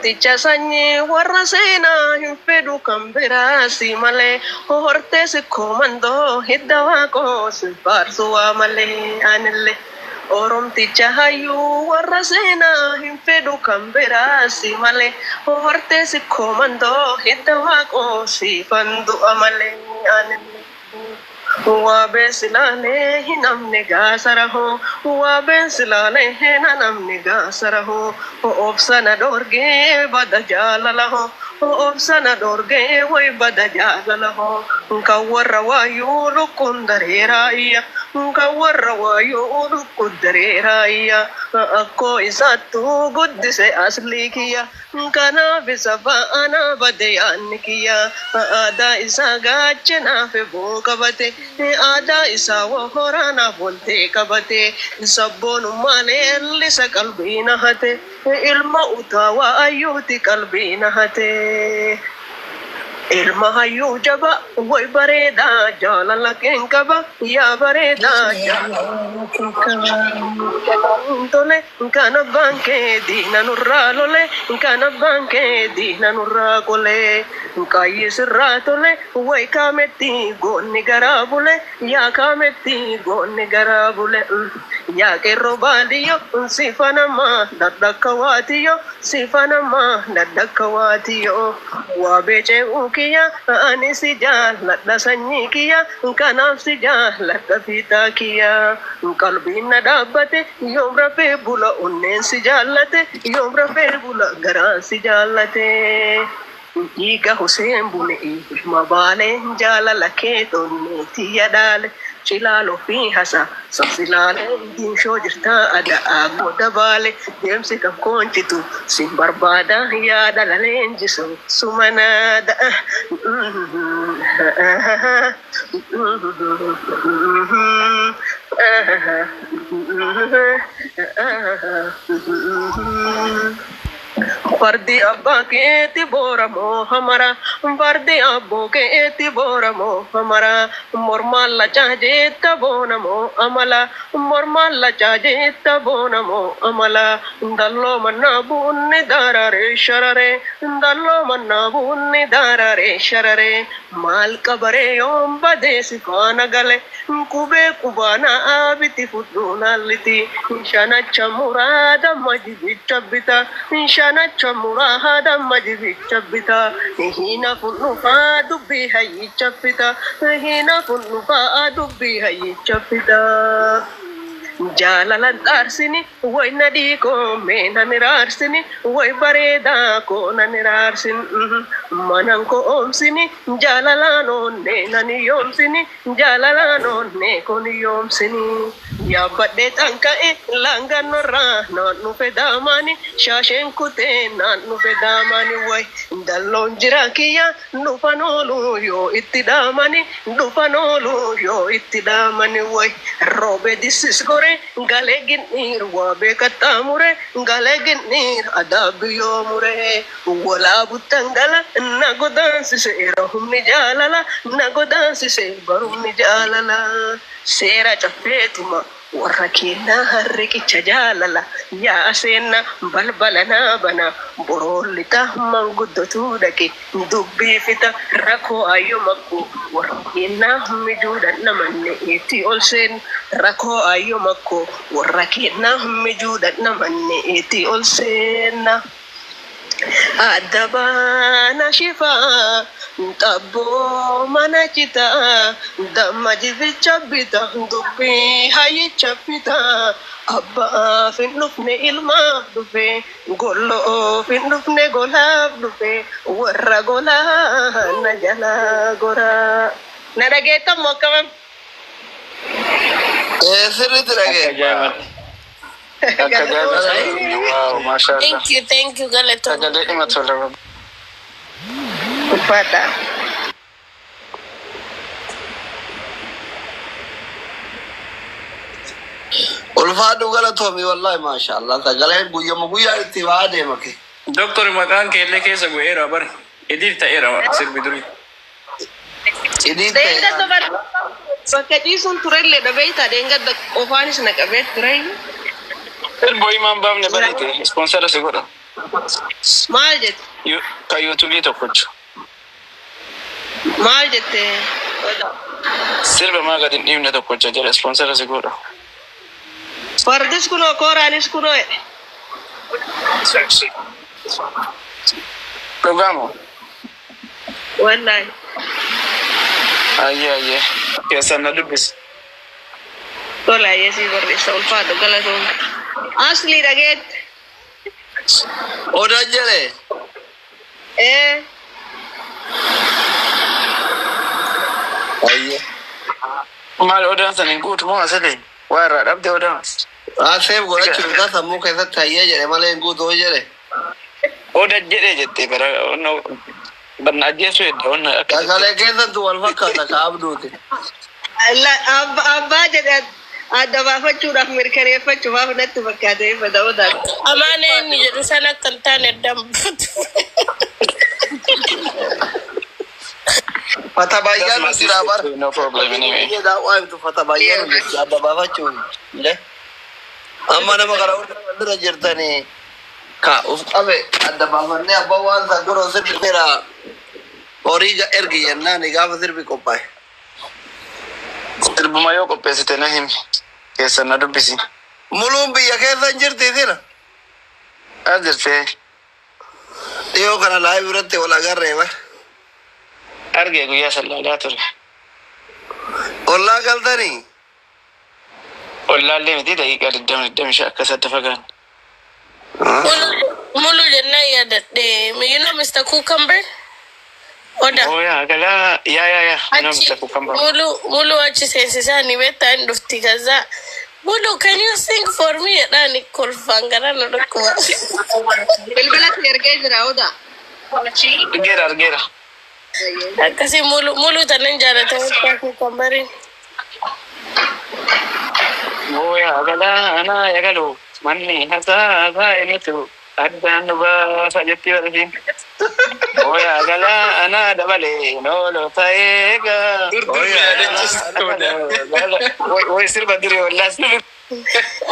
Tichasanye warasena hinfedu kambira simale horte se komando hidawa ko barsuwa male anile orom tichahayu warasena hinfedu kambira simale horte se komando hidawa ko sifandu amale anile Wabe silale hinamne gasaraho wabe silale hinamne gasaraho opsana dorge badajalaho opsana dorge way badajalaho kawara wayu lukundareraya kawara wayu lukundareraya akko isatu guddise aslikiya kana bisaba ana badayan kiya ada isaga chena fe bokabate ada isawa horana bolte kabate sabbonu male lisa kalbina hate ilma utawa ayuti kalbina hate ilma hayu jaba way bareda jalala kenkaba ya bareda tole kana banke dina nurra lole kana banke dina nurra kole kayis ratole way kameti gonni garabule ya kameti gonni garabule ya ke robadiyo sifanama dadakawatiyo sifanama dadakawatiyo wabeche kiya ani sija ladda sanyi kiya kanaf sija ladda fita kiya kalbina dabbate yomra fe bula unnen sijallate yomra fe bula gara sijallate Iga Hussein bune mabale jala lake tonne tiya dale chilalo fi hasa sasilale din shojirta ada ago dabale demse kam konchitu sin barbada ya dalale jisu sumanada Vardi abba ke tibora mo hamara vardi abbo ke tibora mo hamara mormalla chaje tabona mo amala mormalla chaje tabona mo amala dallo manna bunne darare sharare dallo manna bunne darare sharare mal kabare yom badesi kana gale kube kubana abiti fuduna liti shana chamurada majid chabita shana chamurada majid chabita hina funufa dubbi hayi chabita hina funufa dubbi hayi chabita Jalalan arsini way nadiko mena nirarsini way bareda ko nanirarsin manang ko omsini jalalano ne naniyomsini jalalano ne ko niyomsini ya badde tanka langan ra nanu pedamani shashen kute nanu pedamani way dallon jirakiya nufanolu yo ittidamani nufanolu yo ittidamani way robe disis gore galegin nir wabe katamure galegin nir adabiyo mure wala butangala nagodan se rahum ni jalala nagodan se barum ni jalala sera chafetuma warakina hariki chajalala ya asena balbalana bana borolita mangudotu dake dubbi fita rako ayomakku warakina mijudan namanne eti olsen rako ayomakku warakina mijudan namanne eti olsen adabana shifa Tabo mana cita damma jibi cabita dubbi hayi cabita abba finnufne ilma dufe gollo finnufne golab dufe warra gola na jala gora na dageta mo kamam sirritu dage wow mashallah thank you galeto tagade imatola Upada. ulfaadu galatomi wallahi mashallah tagale guya ittibaade make doctor makan kelle kesa guera bar edita era sir biduri edita denga to bar bakati sun turelle da beita denga da ofanis na kabet turai el boy man bam ne barite sponsor seguro Maal jette? Ka YouTube tokkochu. Maal jette? Sirba maa gadi hin dhiibne tokkocha jedhe sponsora si godha. Fardis kunoo kooraanis kunoo jedhe. Dhugaamoo? Wallahi. Ayyee. Keessan na dubbisi. Tola ayyee barreessa ulfaadhu galatoon. Asli dhageette. Oda jere. Ayyee. Maal odaan san hin guutu moo asali? Waa irraa dhabde odaan. Aseef godhachuun isaa sammuu keessatti hayyee jedhe malee hin guutuu jedhe. Oda jedhee jettee bara barna ajjeessu hedda onna akka. Sagalee keessattuu wal fakkaata ka abduuti. Abbaa jedhe adda baafachuudhaaf mirkaneeffachuudhaaf natti fakkaatee fada odaan. Amaana inni jedhu san akka hin taane dambatu. Fata baay'aan nuti dhaabar. No problem anyway. Biyya daawwaa himtu fata baay'aan nuti adda baafachuun. Amma nama gara dura jirtanii ka uf qabe adda baafannee abbaa waan isaa duroo sirbi fira horii ergi jennaan gaafa sirbi qophaa'e. Sirbuma yoo qopheessite na himi. Keessan na dubbisi. Muluun biyya keessa hin jirti sila. As jirtee. Dhiyoo kana laayii biratti wal agarree ba. Argee guyyaa sallaalaa ture. Ollaa galtanii. Ollaallee miti daqiiqaa 25 akka sadda fagaan. Mulu jennaan yaadadhe. You know Mr. Cucumber? Oda. Oh yeah, gala ya. No Mr. Cucumber. Mulu achi seensisaa ni beektaa hin dhufti kaza. Mulu, can you sing for me? Dhani kolfangara na dhukkuba. Bilbilatti ergee jira Oda. Argeera. Akkasii mulu tanan jaalata Mr. Cucumberin. Oh yeah, gala ana ya galu. Manni hasaa enitu addaan baasa jetti barasiin. Oh yeah, gala ana dabale no taega. Oh yeah, woi sirba diri wallas.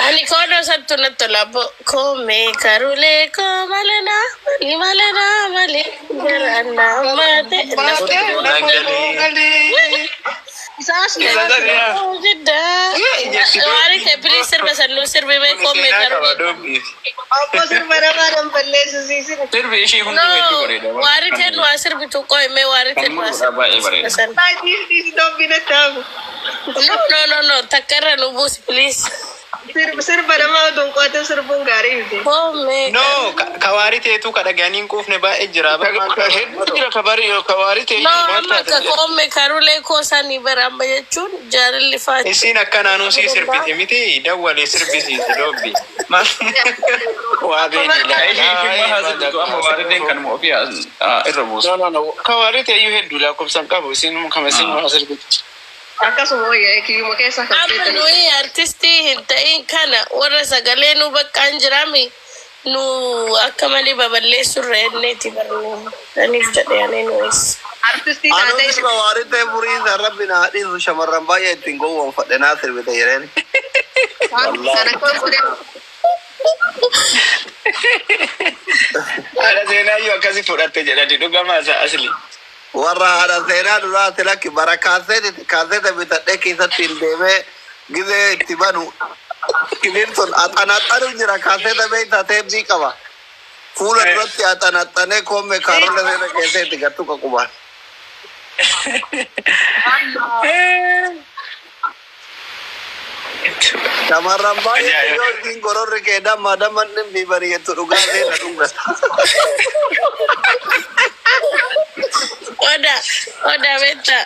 Ani kono sattu natto labo come karule ko malena male garana mate jidda wari te please sirba sannu sirbi me come karule appo sirba ramadan ballesu sisi Sirbi ishii hundi heddu bareeda. wari te no sirbi tu koy me wari te no this don't be the time no takarra no bus please sirba ramadan ko ta sirbun gari come No, kawari teetu kadhaganiin quufne baay'ee jira. Heddu jira kabari yoo kawari ta'e. no ka komme karule ko sani baramba jechuun jaalalli faati Isiin akkanaan si sirbite miti dawwalee sirbisi dobbi. Waa beeni Ishii laa. haasatu amma waardeen kan moo fi irra buusu. No. Kawari ta'e yoo heddu lakkoofsan qabu isin kama isin haasirbitti. akkasuma wayyaa kiyyuma keessa kan amma nuyi artistii hin ta'in kana warra sagalee nu baqqaan jirami nu akka malee baballeessurra enneeti barnu aniif jedhe anee nuyis artistii taatee Anuus waarii ta'e furii isaa rabbi na hadhiisu shamarran baay'ee ittiin gowwoomfadhe naa sirbite jedheen. Haadha seenaa yoo akkasi fudhatte jedhani dhugamaa isaa asli. Warra haadha seenaa duraati lakki bara kaaseeta bitadhee keessatti hin deemee gizee itti banu. Kiliin sun axanaxanu jira kaaseeta beektaa teepbii qaba. Fuula duratti axanaxanee koomee kaarola seena keessatti gattu qaqubaan. Shamarran baay'ee yoo ittiin gororri kee damman dhimmi bareetu dhugaa seena dhungata. Oda betta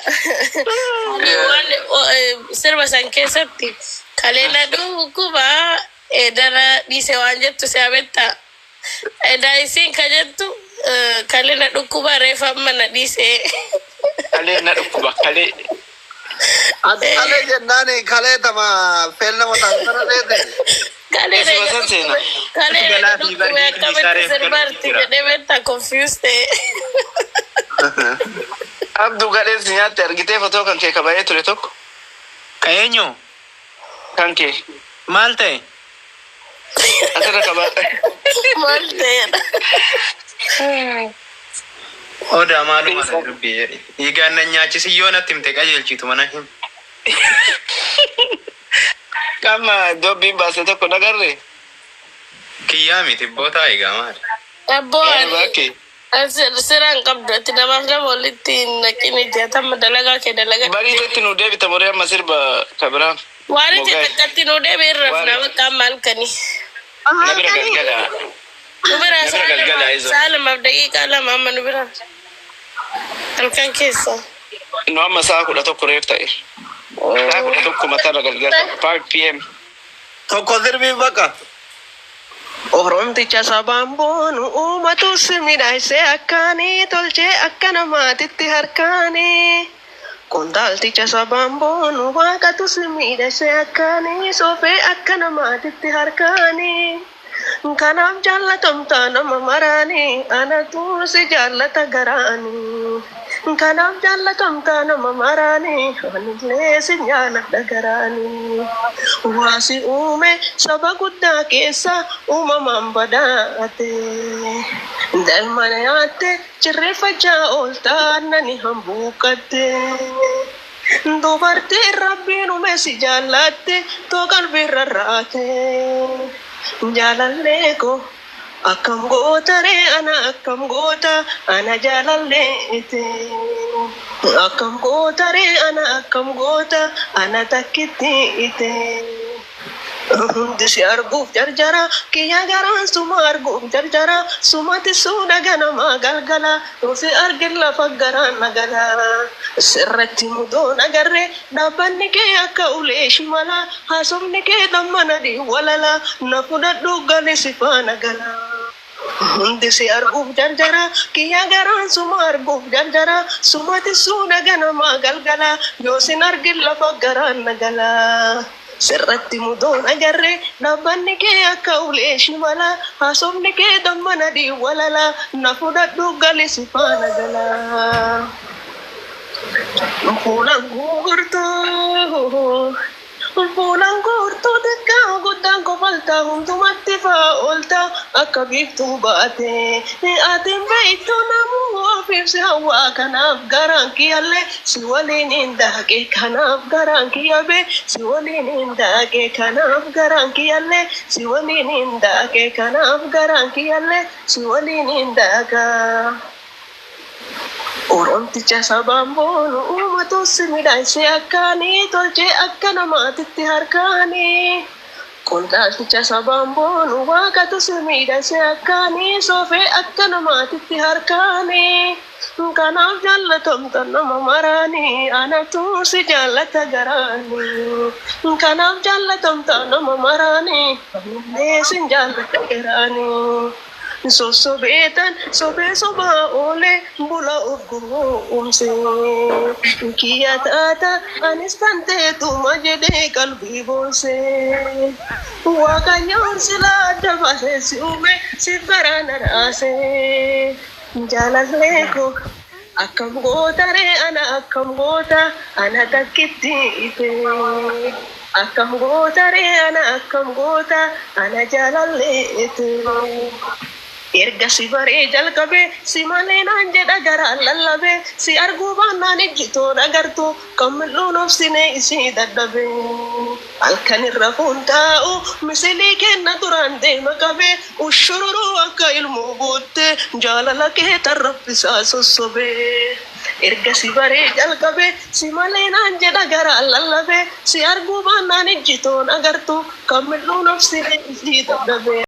sirba san keessatti kaleena dhukkuba edara dhiise waan jettu si'a betta eda isin ka jettu kaleena dhukkuba reefa mana dhiise Kaleena dhukkuba kalee. Kalee jennaani kalee tama feelna mataan sana seete. kaleena dhukkuba akkamitti sirbarti jedhee betta confused Abduu gadheessi nyaatte argitee fotoo kan kee kabayee ture tokko. Ka'eenyu Kan kee. maal ta'e? Asirra qaba. Maal ta'edha? Odaa maaluma dubbii jedhi. Dhiigaan na nyaachisi yoo natti himte qajeelchitu mana him. Kama dubbiin baase tokko nagarre. Kiyyaa miti bootaa eegaa maali? Abboo ani Bakke. siraan qabdu ati namaaf nama walitti hin naqini jeetama dalagaa kee dalagaa. Bariitetti nu deebita moree amma sirba kabiraan. Waan itti takkatti nu deebiin rafna bakka amma halkanii. Na bira galgala. Nu bira Nabira galgala izo. saalamaaf daqiiqaa lama amma nu bira. Halkan keessa. Nu amma sa'a 11 reef ta'e. Sa'a 11 matarra galgala. 5 PM. Tokko sirbii bakka. Oromticha sabaan boonu uumatus midhaasee akkaanii tolchee akka namaatitti harkaanii. Qondaalticha sabaan boonu waaqatus midhaasee akkaanii soofee akka namaatitti harkaanii. Kanaaf jaallatamtaa nama maraanii anatu si jaallata garaanii. Kanaaf jaallatamtaa nama maraanii anillee si jaalladha garaanii. Waasi uume saba guddaa keessa uumamaan badaate. Daa'ima nyaatte cirreeffachaa ooltaa nani hambuuqatte. Dubartiin rabbiin uume si jaallatte too qalbiirra raate. Jaalallee ko akkam goota ree ana akkam goota ana jaalalleete. Akkam goota ree ana akkam goota ana takkitti ite. Hundi si arguuf jarjara kiyya garaan suma arguuf jarjara sumati suudha ganamaa galgala nuti argin lafa garaan nagala. Sirratti mudoo nagarre dhaabbanni kee akka ulee shimala haasofni kee dammana walala na fudhadhu gali si faana gala. Hundi si arguuf jarjara kiyya garaan suma arguuf jarjara sumati suudha ganamaa galgala yoo sin argin lafa garaan nagala. Sirratti mudoo nagarre dhaabbanni kee akka ulee shimala haasofni kee dammana walala na fudhadhu gali si faana gala. Fuulaan guurtuu xiqqaa guddaan kofaltaa hundumatti fa'aa ooltaa akka biiftuu baate. Atiin beektuu namuu ofiif si hawwaa kanaaf garaan kiyyallee si waliin hin daaqe kanaaf garaan kiyyabe si waliin hin daaqe kanaaf garaan kiyyallee si waliin hin daaqe kanaaf garaan kiyyallee si waliin hin daaqa. Oromticha sabaan boonu uumatus midhaasee akkaanii tolchee akka namaatitti harkaanii. Qondaalticha sabaan boonu waaqatus midhaasee akkaanii soofee akka namaatitti harkaanii. Kanaaf jaallatamta nama maraanii anatu si jaallata garaanii. Kanaaf jaallatamta nama maraanii anillee si jaallata garaanii. Sosobeetan sobee sobaa oolee bula urguumse. Kiyya taata anis kan teetuma jedhee qalbii boonse. Waaqayyoon silaa adda baasee si uume si baraan araase. Jaalallee ko akkam goota ree ana akkam goota ana takkitti ite. Akkam goota ree ana akkam goota ana jaalalleete. Erga si baree jalqabee si malee naan jedha garaan lallabee si arguu baannaan ijjitoon agartu kan mil'uun obsinee isii dadhabee. Halkan irra fuuntaa'u misilii kenna duraan deema qabee ushururuu akka ilmoo bootte jaalala kee tarraffisaa sossobee. Erga si baree jalqabee si malee naan jedha garaan lallabee si arguu baannaan ijjitoon agartu kan mil'uun obsinee isii dadhabee.